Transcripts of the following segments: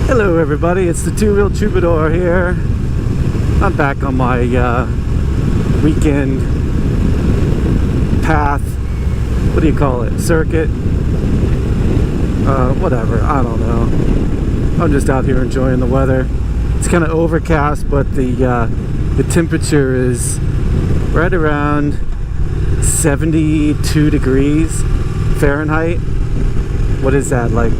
Hello everybody, it's the two-wheel Troubadour here. I'm back on my weekend path. What do you call it? Circuit? Whatever, I don't know. I'm just out here enjoying the weather. It's kind of overcast, but the temperature is right around 72 degrees Fahrenheit. What is that, like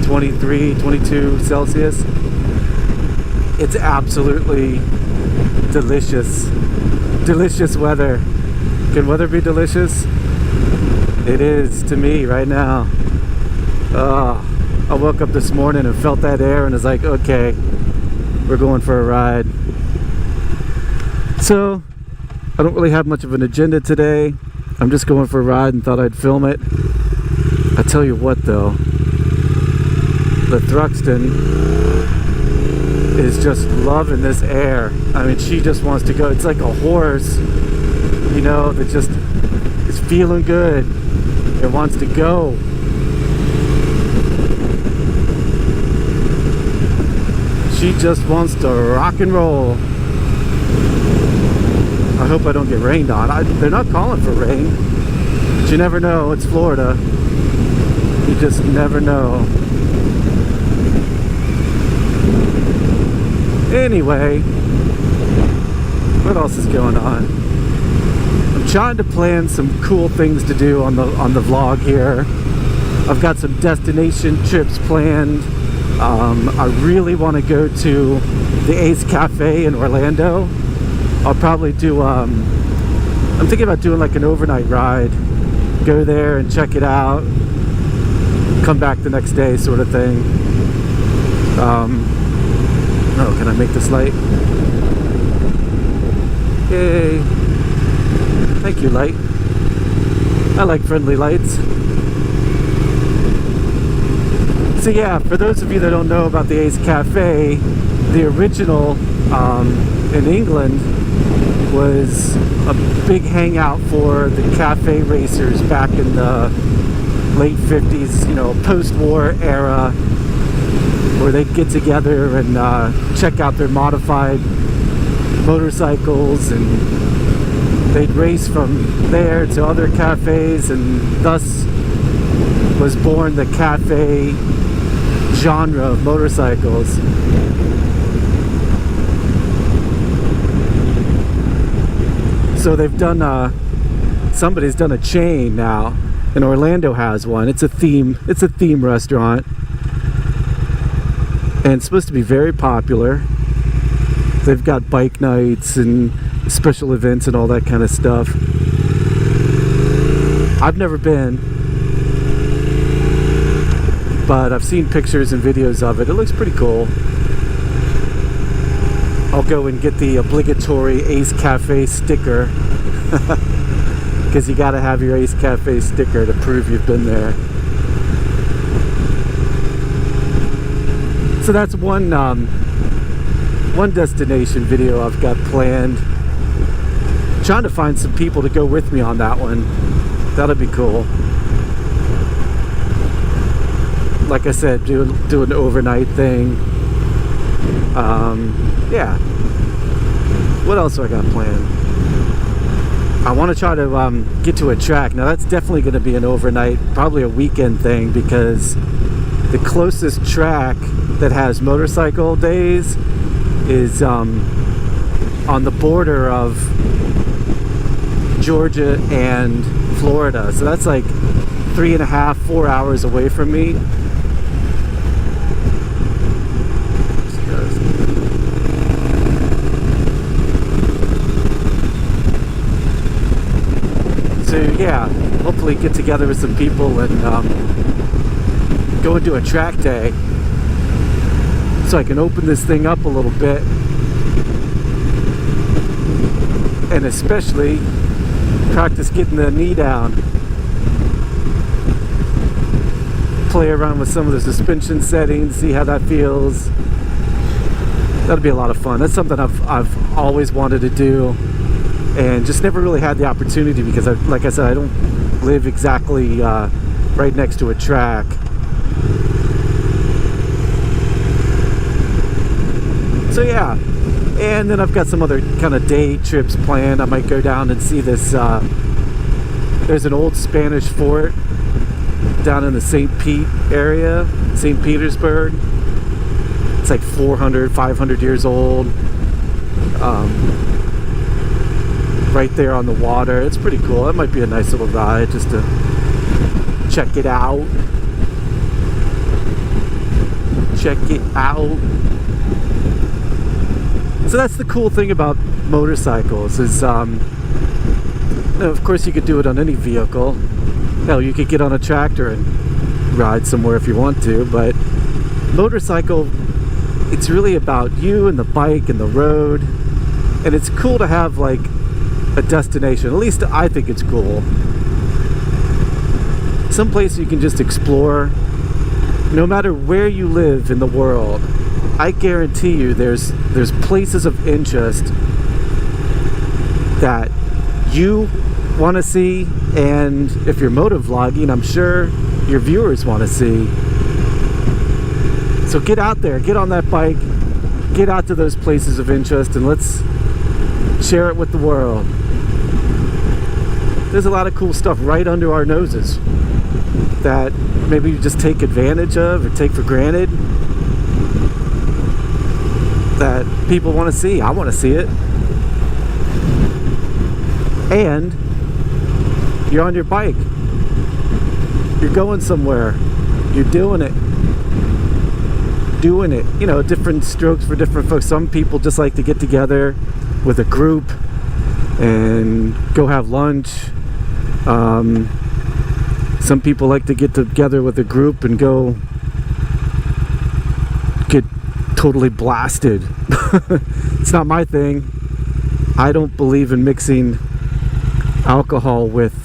23, 22 Celsius? It's absolutely delicious. Delicious weather. Can weather be delicious? It is to me right now. I woke up this morning and felt that air and was like, okay, we're going for a ride. So, I don't really have much of an agenda today. I'm just going for a ride and thought I'd film it. I tell you what though, the Thruxton is just loving this air. I mean, she just wants to go. It's like a horse, you know, that just is feeling good. It wants to go. She just wants to rock and roll. I hope I don't get rained on. They're not calling for rain, but you never know. It's Florida. You just never know. Anyway, what else is going on? I'm trying to plan some cool things to do on the vlog here. I've got some destination trips planned. I really want to go to the Ace Cafe in Orlando. I'll probably do I'm thinking about doing like an overnight ride. Go there and check it out. Come back the next day, sort of thing. Oh, can I make this light? Yay! Thank you, light. I like friendly lights. So yeah, for those of you that don't know about the Ace Cafe, the original in England was a big hangout for the cafe racers back in the late 50s, you know, post-war era, where they'd get together and check out their modified motorcycles, and they'd race from there to other cafes, and thus was born the cafe genre of motorcycles. So they've done somebody's done a chain now. And Orlando has one. It's a theme restaurant, and it's supposed to be very popular. They've got bike nights and special events and all that kind of stuff. I've never been, but I've seen pictures and videos of it. It looks pretty cool. I'll go and get the obligatory Ace Cafe sticker. Because you gotta have your Ace Cafe sticker to prove you've been there. So that's one destination video I've got planned. Trying to find some people to go with me on that one. That'd be cool. Like I said, do an overnight thing. Yeah. What else do I got planned? I want to try to get to a track. Now that's definitely going to be an overnight, probably a weekend thing, because the closest track that has motorcycle days is on the border of Georgia and Florida. So that's like 3.5, 4 hours away from me. So yeah, hopefully get together with some people and go and do a track day, so I can open this thing up a little bit, and especially practice getting the knee down. Play around with some of the suspension settings, see how that feels. That'll be a lot of fun. That's something I've always wanted to do, and just never really had the opportunity because, like I said, I don't live exactly right next to a track. And then I've got some other kind of day trips planned. I might go down and see this, there's an old Spanish fort down in the St. Pete area, St. Petersburg. It's like 400, 500 years old. Right there on the water. It's pretty cool. That might be a nice little ride just to check it out. Check it out. So that's the cool thing about motorcycles is, of course you could do it on any vehicle. Hell, you could get on a tractor and ride somewhere if you want to, but motorcycle, it's really about you and the bike and the road. And it's cool to have like a destination. At least I think it's cool. Someplace you can just explore. No matter where you live in the world, I guarantee you there's places of interest that you want to see, and if you're motovlogging, I'm sure your viewers want to see. So get out there, get on that bike, get out to those places of interest, and let's share it with the world. There's a lot of cool stuff right under our noses that maybe you just take advantage of or take for granted, that people want to see. I want to see it. And you're on your bike, you're going somewhere, you're doing it, you know, different strokes for different folks. Some people just like to get together with a group and go have lunch. Some people like to get together with a group and go get totally blasted. It's not my thing. I don't believe in mixing alcohol with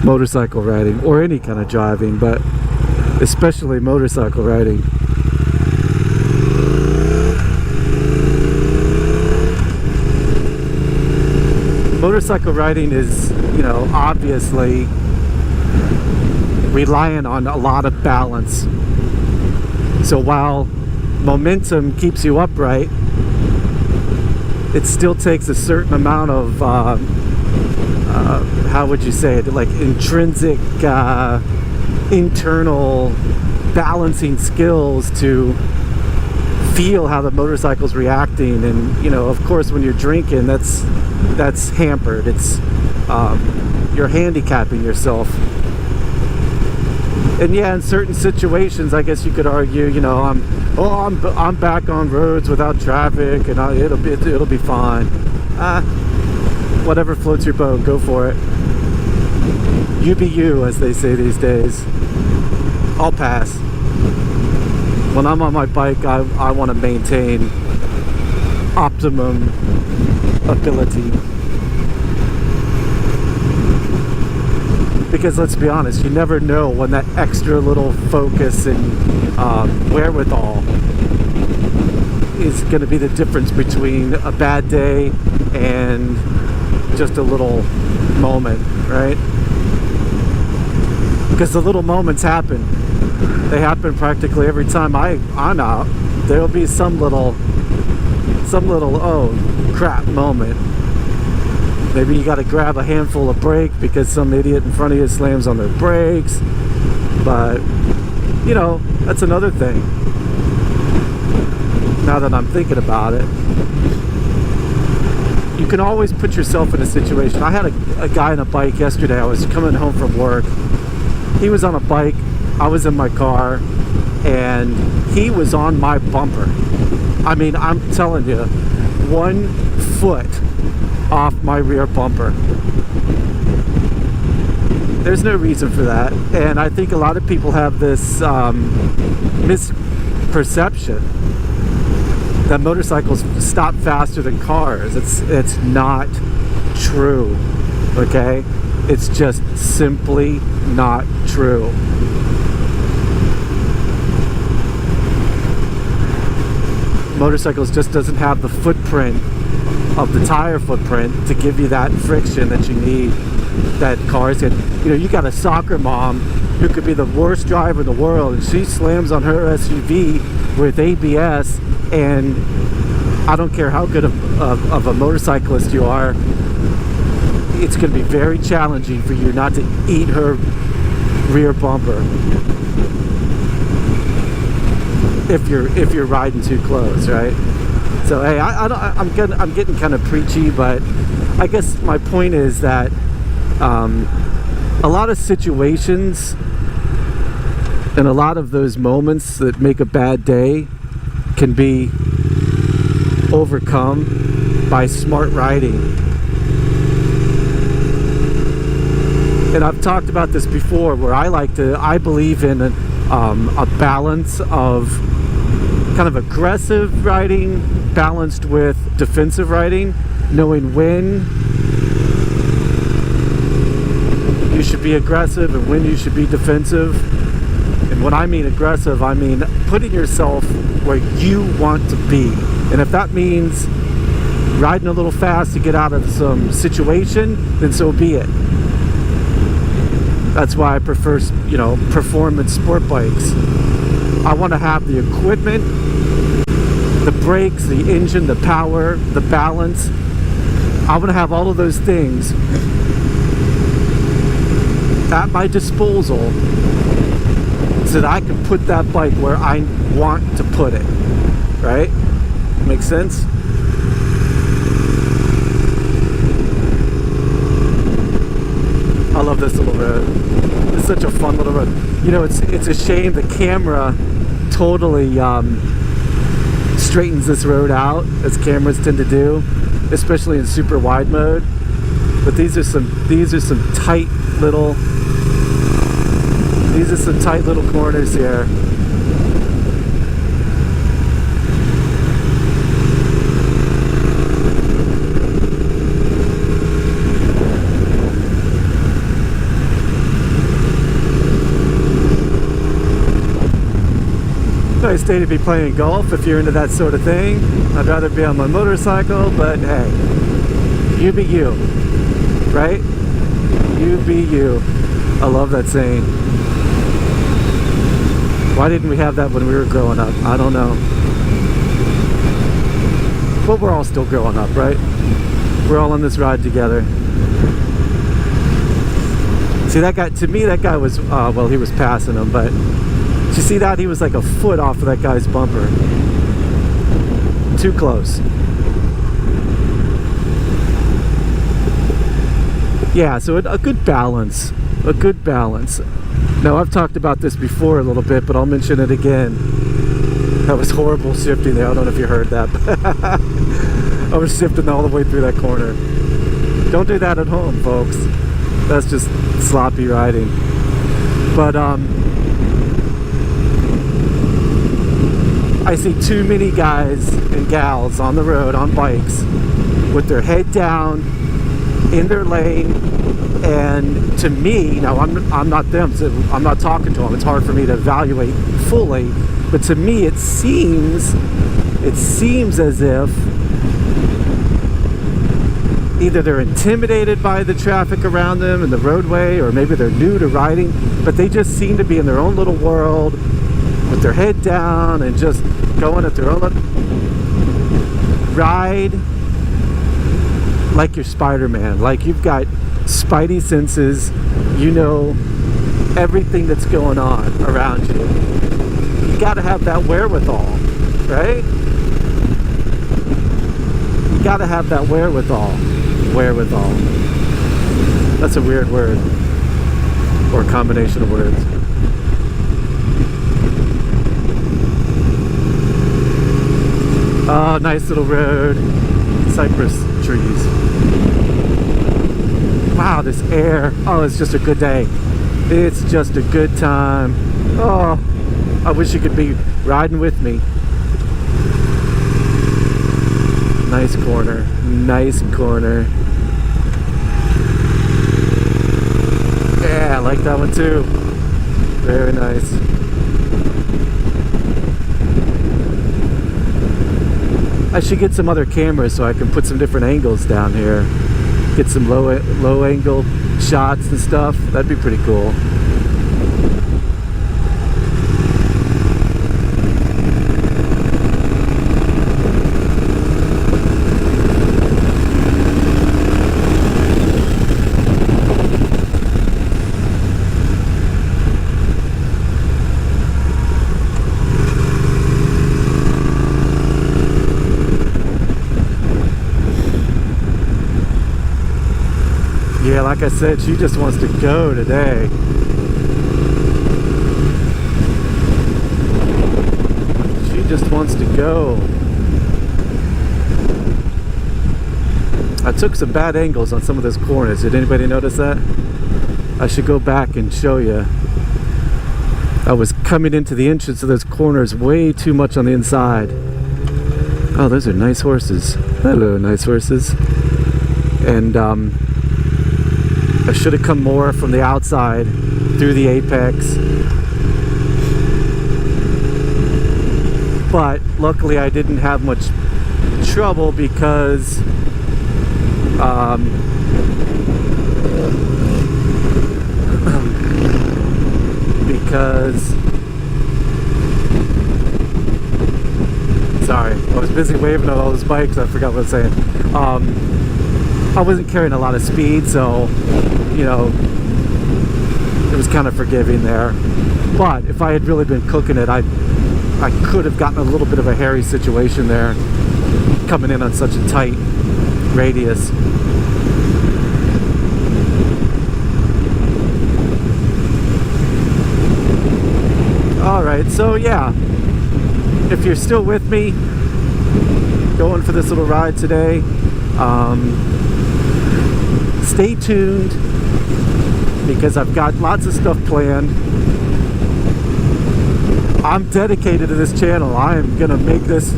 motorcycle riding or any kind of driving, but especially motorcycle riding. Motorcycle riding is, you know, obviously relying on a lot of balance. So while momentum keeps you upright, it still takes a certain amount of how would you say it, like intrinsic internal balancing skills to feel how the motorcycle's reacting. And, you know, of course when you're drinking, that's hampered. It's you're handicapping yourself. And yeah, in certain situations, I guess you could argue, you know, I'm back on roads without traffic, and it'll be fine. Whatever floats your boat, go for it. You be you, as they say these days. I'll pass. When I'm on my bike, I want to maintain optimum ability. Because let's be honest, you never know when that extra little focus and wherewithal is going to be the difference between a bad day and just a little moment, right? Because the little moments happen. They happen practically every time I'm out. There'll be some little oh crap moment. Maybe you got to grab a handful of brake because some idiot in front of you slams on their brakes. But, you know, that's another thing. Now that I'm thinking about it, you can always put yourself in a situation. I had a guy on a bike yesterday. I was coming home from work. He was on a bike. I was in my car. And he was on my bumper. I mean, I'm telling you, 1 foot off my rear bumper. There's no reason for that, and I think a lot of people have this misperception that motorcycles stop faster than cars. It's not true, okay? It's just simply not true. Motorcycles just doesn't have the footprint of the tire footprint to give you that friction that you need that cars get. You know, you got a soccer mom who could be the worst driver in the world, and she slams on her SUV with ABS, and I don't care how good of a motorcyclist you are, it's going to be very challenging for you not to eat her rear bumper if you're riding too close, right? So hey, I'm getting kind of preachy, but I guess my point is that a lot of situations and a lot of those moments that make a bad day can be overcome by smart riding. And I've talked about this before, where I believe in a balance of kind of aggressive riding balanced with defensive riding, knowing when you should be aggressive and when you should be defensive. And when I mean aggressive, I mean putting yourself where you want to be. And if that means riding a little fast to get out of some situation, then so be it. That's why I prefer, performance sport bikes. I want to have the equipment, the brakes, the engine, the power, the balance. I want to have all of those things at my disposal so that I can put that bike where I want to put it, right? Make sense? I love this little road. It's such a fun little road. It's a shame the camera totally straightens this road out, as cameras tend to do, especially in super wide mode. But these are some tight little corners here. Nice day to be playing golf if you're into that sort of thing. I'd rather be on my motorcycle, but hey, you be you, right? You be you. I love that saying. Why didn't we have that when we were growing up? I don't know. But we're all still growing up, right? We're all on this ride together. See, that guy, to me, that guy was, well, he was passing him, but did you see that? He was like a foot off of that guy's bumper. Too close. Yeah, so a good balance. A good balance. Now, I've talked about this before a little bit, but I'll mention it again. That was horrible shifting there. I don't know if you heard that. I was shifting all the way through that corner. Don't do that at home, folks. That's just sloppy riding. But, I see too many guys and gals on the road on bikes with their head down in their lane, and to me, now I'm not them, so I'm not talking to them, it's hard for me to evaluate fully, but to me it seems as if either they're intimidated by the traffic around them and the roadway, or maybe they're new to riding, but they just seem to be in their own little world with their head down and just going at their own ride like you're Spider-Man, like you've got spidey senses, you know everything that's going on around you. You got to have that wherewithal, right? You got to have that wherewithal. That's a weird word, or a combination of words. Oh, nice little road. Cypress trees. Wow, this air. Oh, it's just a good day. It's just a good time. Oh, I wish you could be riding with me. Nice corner. Nice corner. Yeah, I like that one too. Very nice. I should get some other cameras so I can put some different angles down here. Get some low angle shots and stuff. That'd be pretty cool. Yeah, like I said, she just wants to go today. She just wants to go. I took some bad angles on some of those corners. Did anybody notice that? I should go back and show you. I was coming into the entrance of those corners way too much on the inside. Oh, those are nice horses. Hello, nice horses. And I should have come more from the outside through the apex. But luckily I didn't have much trouble because sorry, I was busy waving at all those bikes. I forgot what I was saying. I wasn't carrying a lot of speed, so you know, it was kind of forgiving there. But if I had really been cooking it, I could have gotten a little bit of a hairy situation there, coming in on such a tight radius. Alright, so yeah, if you're still with me, going for this little ride today, stay tuned, because I've got lots of stuff planned. I'm dedicated to this channel. I am gonna make this,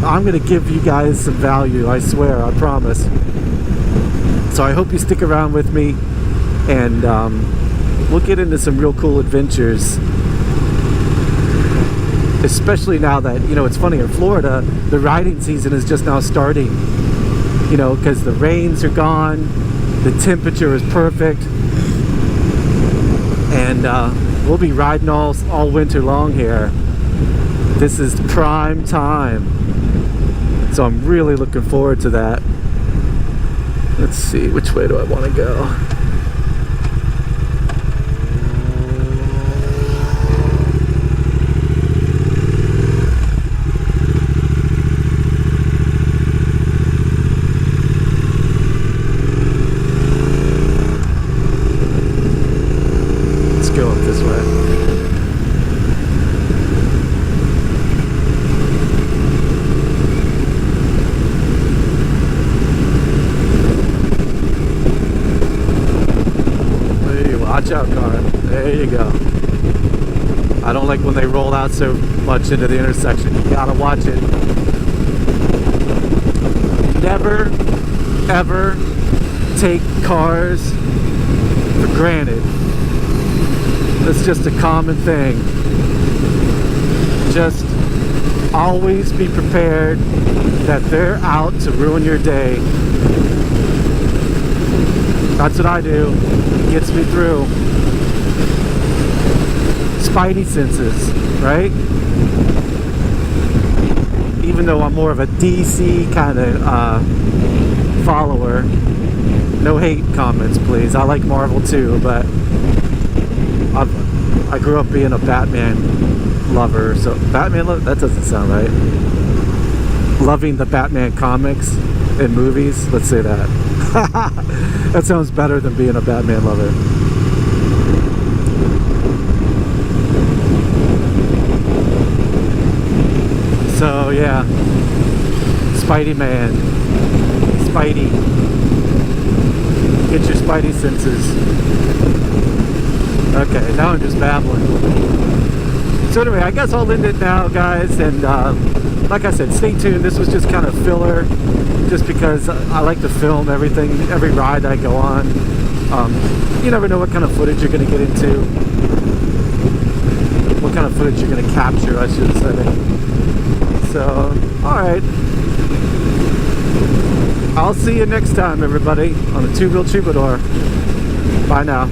I'm gonna give you guys some value, I swear, I promise. So I hope you stick around with me, and we'll get into some real cool adventures. Especially now that, you know, it's funny, in Florida, the riding season is just now starting. You know, because the rains are gone, the temperature is perfect, and we'll be riding all winter long here. This is prime time. So I'm really looking forward to that. Let's see, which way do I want to go? Go up this way. Hey, watch out, car. There you go. I don't like when they roll out so much into the intersection. You gotta watch it. Never, ever take cars for granted. It's just a common thing. Just always be prepared that they're out to ruin your day. That's what I do. It gets me through. Spidey senses, right? Even though I'm more of a DC kind of follower. No hate comments, please. I like Marvel too, but I grew up being a Batman lover, so Batman that doesn't sound right. Loving the Batman comics and movies, let's say that. That sounds better than being a Batman lover. So yeah, Spidey man, Spidey, get your Spidey senses. Okay, now I'm just babbling. So anyway, I guess I'll end it now, guys, and like I said, stay tuned. This was just kind of filler, just because I like to film everything, every ride I go on. You never know what kind of footage you're going to get into, what kind of footage you're going to capture, I should say. So, alright. I'll see you next time, everybody, on the Two-Wheel Troubadour. Bye now.